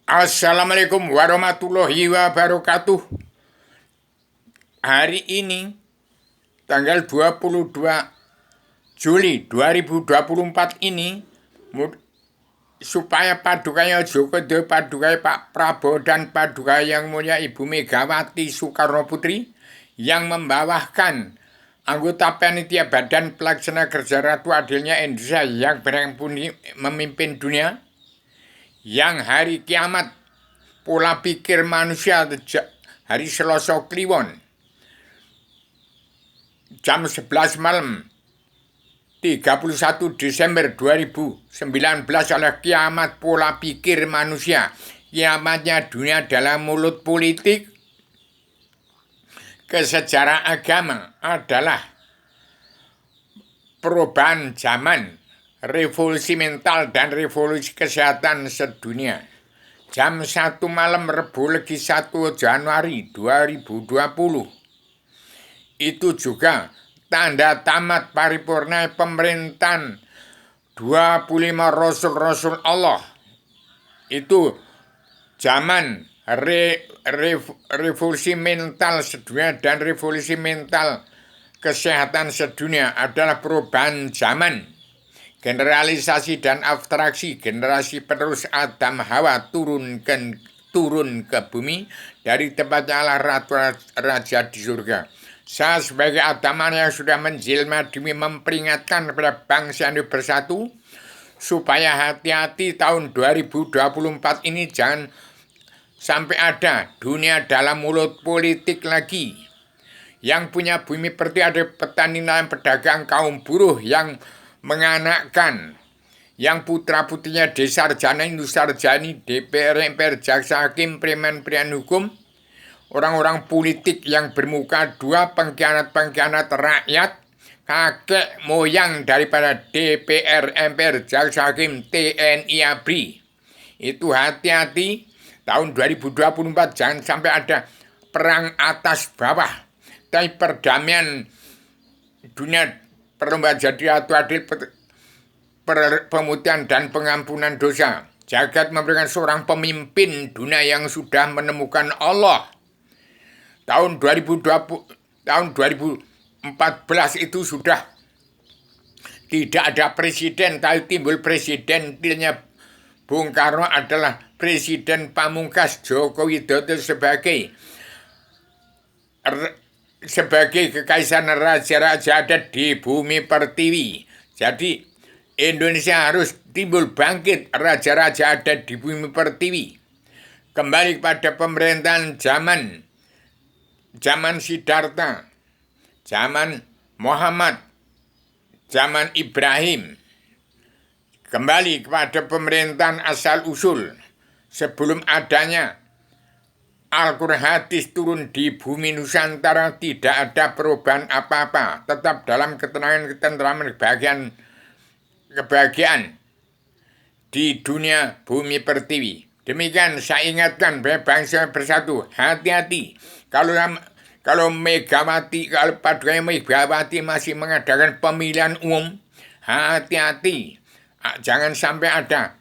Assalamualaikum warahmatullahi wabarakatuh. Hari ini tanggal 22 Juli 2024 ini supaya Padukaya Jokodo, Padukaya Pak Prabowo dan Padukaya Yang Mulia Ibu Megawati Soekarno Putri yang membawakan anggota panitia Badan Pelaksana Kerja Ratu Adilnya Indonesia yang memimpin dunia, yang hari kiamat pola pikir manusia hari Selasa Kliwon jam 11 malam 31 Desember 2019 oleh kiamat pola pikir manusia. Kiamatnya dunia dalam mulut politik, kesejarah agama adalah perubahan zaman, revolusi mental dan revolusi kesehatan sedunia. Jam 1 malam Rebu Legi 1 Januari 2020. Itu juga tanda tamat paripurna pemerintahan 25 Rasul-Rasul Allah. Itu zaman revolusi mental sedunia dan revolusi mental kesehatan sedunia adalah perubahan zaman. Generalisasi dan abstraksi generasi penerus Adam Hawa turun ke bumi dari tempatnya Allah Ratu Raja di surga. Saya sebagai Adaman yang sudah menjelma demi memperingatkan kepada bangsa yang bersatu supaya hati-hati tahun 2024 ini jangan sampai ada dunia dalam mulut politik lagi. Yang punya bumi pertiwi ada petani nelayan pedagang kaum buruh yang menganakkan, yang putra-putrinya desarjana, indusarjani, DPR, MPR, jaksa hakim, preman hukum, orang-orang politik yang bermuka dua, pengkhianat-pengkhianat rakyat, kakek moyang daripada DPR, MPR, jaksa hakim, TNI, ABRI. Itu hati-hati tahun 2024 jangan sampai ada perang atas bawah, tapi perdamaian dunia, perlombaan jadi ratu adil, pemutihan dan pengampunan dosa. Jagat memberikan seorang pemimpin dunia yang sudah menemukan Allah. Tahun 2014 itu sudah tidak ada presiden, tapi timbul presiden. Pilihnya Bung Karno adalah presiden pamungkas, Joko Widodo sebagai kekaisaran raja-raja ada di bumi pertiwi. Jadi Indonesia harus timbul bangkit, raja-raja ada di bumi pertiwi. Kembali kepada pemerintahan zaman Siddhartha, zaman Muhammad, zaman Ibrahim. Kembali kepada pemerintahan asal-usul sebelum adanya Al-Quran hadis turun di bumi Nusantara, tidak ada perubahan apa-apa. Tetap dalam ketenangan, ketentraman, kebahagiaan di dunia bumi pertiwi. Demikian saya ingatkan bangsa bersatu, hati-hati. Kalau Megawati, kalau Padukaya Megawati masih mengadakan pemilihan umum, hati-hati. Jangan sampai ada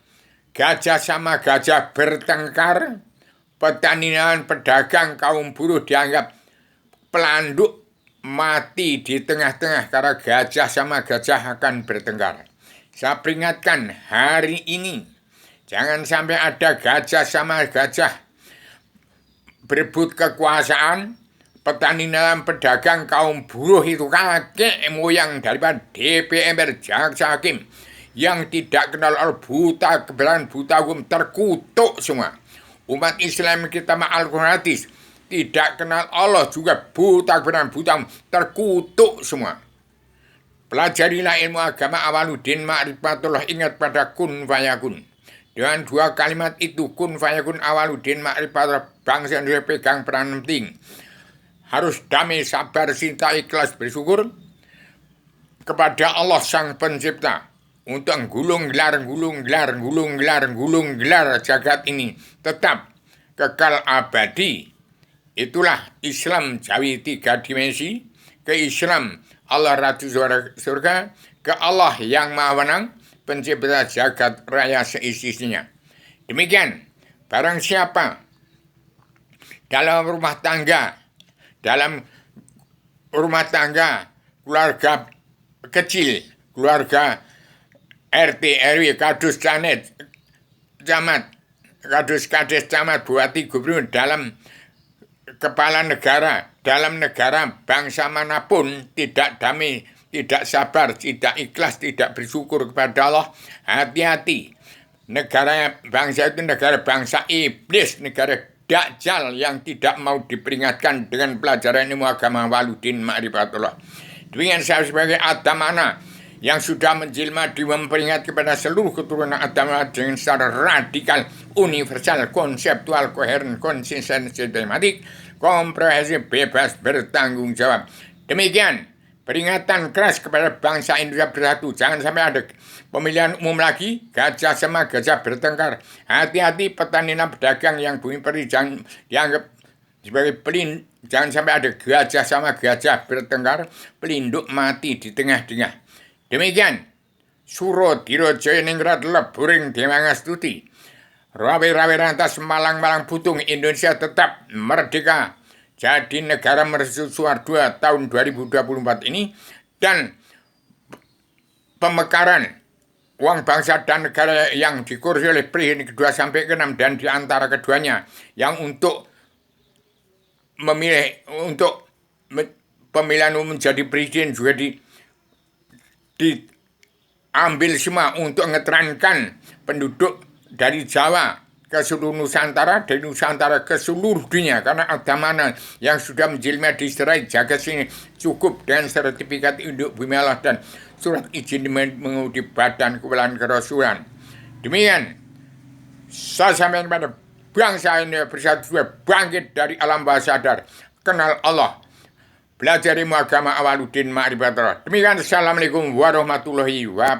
gajah sama gajah bertengkar. Petani dan pedagang kaum buruh dianggap pelanduk, mati di tengah-tengah karena gajah sama gajah akan bertengkar. Saya peringatkan hari ini, jangan sampai ada gajah sama gajah berebut kekuasaan. Petani dan pedagang kaum buruh itu kakek moyang daripada DPR, jaksa hakim yang tidak kenal buta kebenaran, buta hukum, terkutuk semua. Umat Islam kita Al-Quran hadis tidak kenal Allah juga buta kebenaran, buta, terkutuk semua. Pelajarilah ilmu agama awaludin ma'rifatullah, ingat pada kun fayakun. Dengan dua kalimat itu, kun fayakun awaludin ma'rifatullah, bangsa Indonesia pegang peran penting. Harus damai, sabar, cinta, ikhlas, bersyukur kepada Allah Sang Pencipta untuk gulung gelar jagat ini tetap kekal abadi. Itulah Islam Jawi 3 dimensi. Ke Islam Allah Ratu Surga, ke Allah yang Maha Menang, pencipta jagat raya seisi-isinya. Demikian barang siapa dalam rumah tangga, keluarga kecil, keluarga RT, RW, kadus camat, kadus kades camat, bupati, gubernur, dalam kepala negara, dalam negara bangsa manapun tidak damai, tidak sabar, tidak ikhlas, tidak bersyukur kepada Allah, hati-hati. Negara bangsa itu negara bangsa iblis, negara Dajjal yang tidak mau diperingatkan dengan pelajaran ilmu agama waludin ma'rifatullah. Demikian saya sebagai Adamana yang sudah menjelma di memperingat kepada seluruh keturunan Adam dengan secara radikal, universal, konseptual, koheren, konsisten, sistematik, komprehensif, bebas, bertanggung jawab. Demikian peringatan keras kepada bangsa Indonesia bersatu. Jangan sampai ada pemilihan umum lagi, gajah sama gajah bertengkar. Hati-hati petani dan pedagang yang bumi peri jangan dianggap sebagai jangan sampai ada gajah sama gajah bertengkar, pelinduk mati di tengah-tengah. Demikian, Suro Dirojaya Ningrat Leburing Demangastuti. Rawe-rawe rantas malang-malang putung, Indonesia tetap merdeka. Jadi negara mercusuar 2 tahun 2024 ini, dan pemekaran uang bangsa dan negara yang dikursi oleh Presiden kedua sampai ke-6 dan di antara keduanya yang untuk memilih untuk pemilihan umum menjadi presiden juga diambil semua untuk ngetrankan penduduk dari Jawa ke seluruh Nusantara, dari Nusantara ke seluruh dunia, karena Adamana yang sudah menjelma di serai jagat sini cukup dengan sertifikat induk bumi Allah dan surat izin mengemudi badan kepulauan kerasulan. Demikian saya sampaikan pada bangsa ini bersatu bangkit dari alam bawah sadar, kenal Allah, belajar ilmu agama awaludin ma'rifatullah. Demikian, assalamualaikum warahmatullahi wabarakatuh.